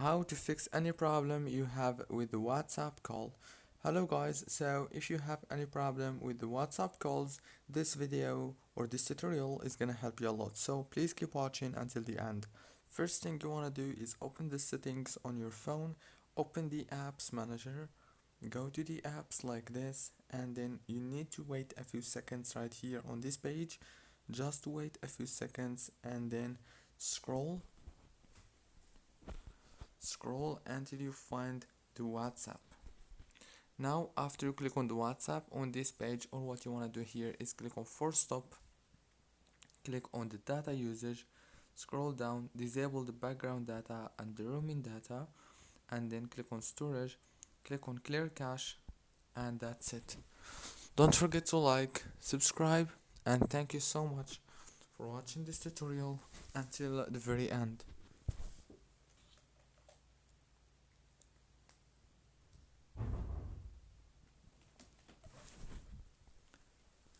how to fix any problem you have with the WhatsApp call. Hello guys, so if you have any problem with the WhatsApp calls, this video or this tutorial is gonna help you a lot. So please keep watching until the end. First thing you wanna do is open the settings on your phone, open the apps manager, go to the apps like this, and then you need to wait a few seconds right here on this page. Just wait a few seconds and then scroll until you find the WhatsApp. Now after you click on the WhatsApp on this page, all what you want to do here is click on force stop, click on the data usage, scroll down, disable the background data and the roaming data, and then click on storage, click on clear cache, and that's it. Don't forget to like, subscribe, and thank you so much for watching this tutorial until the very end.